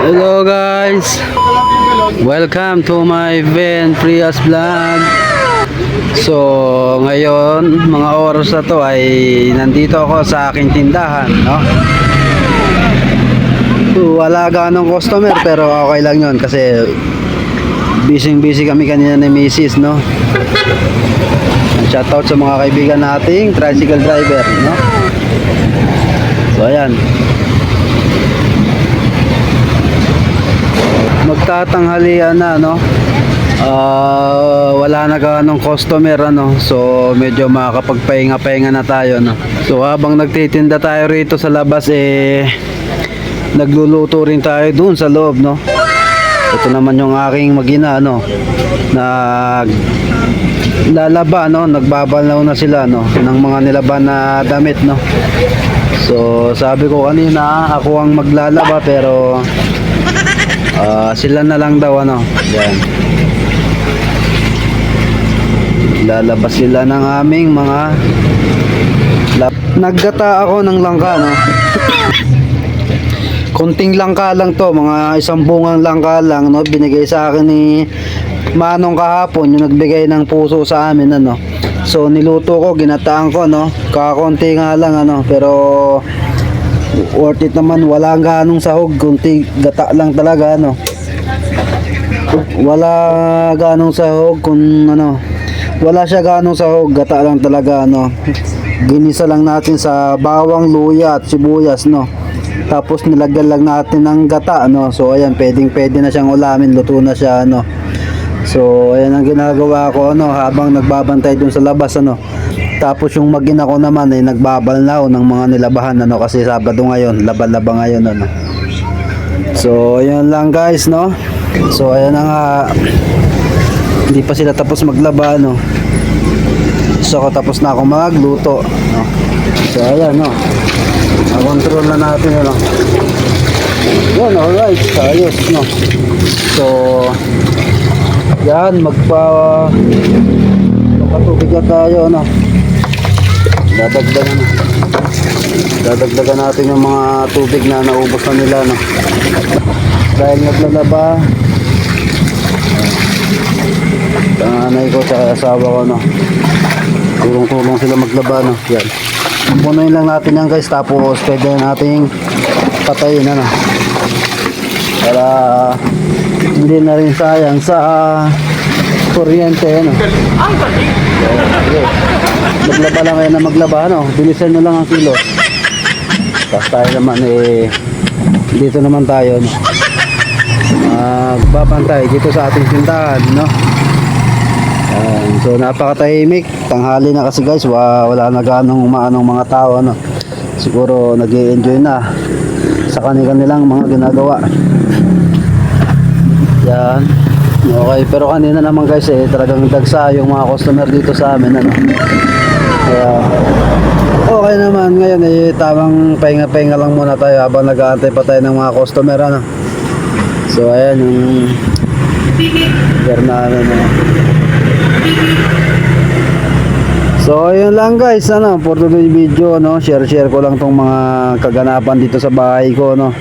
Hello guys, welcome to my Ben Prias vlog. So ngayon mga oras na to ay nandito ako sa aking tindahan, no? Wala ganong customer pero okay lang yun kasi busy kami kanina ni Mrs., no? Shoutout sa mga kaibigan nating tricycle driver, no? So ayan, magtatanghalian na, no? Wala na ganong customer, ano? So medyo makakapagpahinga-pahinga na tayo, no? So habang nagtitinda tayo rito sa labas, nagluluto rin tayo dun sa loob, no? Ito naman yung aking magina, no? Lalaba, no? Nagbabalaw na sila, no? Ng mga nilaban na damit, no? So sabi ko kanina ako ang maglalaba pero sila na lang daw, ano? Yan. Lalabas sila ng aming mga naggata ako ng langka, no? Konting langka lang to, mga isang bungang langka lang, no? Binigay sa akin ni Manong kahapon, yung nagbigay ng puso sa amin, ano? So niluto ko, ginataan ko, no? Kakonti nga lang, ano? Pero worth it naman, wala ganong sahog, kunti gata lang talaga, ano? Wala ganong sahog, kung ano, wala siya ganong sahog, gata lang talaga, ano? Ginisa lang natin sa bawang, luya at sibuyas, no? Tapos nilagyan lang natin ng gata, no? So ayan, pwede na siyang ulamin, luto na siya, ano? So ayan ang ginagawa ko, ano, habang nagbabantay dun sa labas, ano. Tapos yung magina ko naman ay nagbabalnaw ng mga nilabahan, ano, kasi Sabado ngayon, laba-laba ngayon, ano. So ayan lang guys, no. So ayan na nga, hindi pa sila tapos maglaba, no. So tapos na ako magluto, no. So ayan, no, na-control na natin, ano. Yan, alright, ayos, no. So yan, magpatubig na tayo, no. Dadagdagan natin yung mga tubig na naubos na nila, no. Dahil naglalaba panganay ko sa asawa ko, no. Tulong sila maglaba, no. Yan, punuin lang natin yan guys, tapos pwede nating patayin, ano, para hindi na rin sayang sa kuryente, ano. Maglaba lang kayo na maglaba, ano. Bilisan nyo lang ang kilo. Tapos tayo naman, dito naman tayo, no, magbabantay dito sa ating tindahan, no. So napakatahimik, tanghali na kasi guys, wala na ganong umaanong mga tao, ano. Siguro nag-i-enjoy na sa kanilang mga ginagawa. Yan, okay. Pero kanina naman guys, talagang dagsa yung mga customer dito sa amin, ano. Kaya okay naman ngayon, tamang pahinga-pahinga lang muna tayo habang nag-aantay pa tayo ng mga customer, ano. So ayan yung Bernano, no. So ayun lang guys, ano, for today's video, no. Share ko lang tong mga kaganapan dito sa bahay ko, no.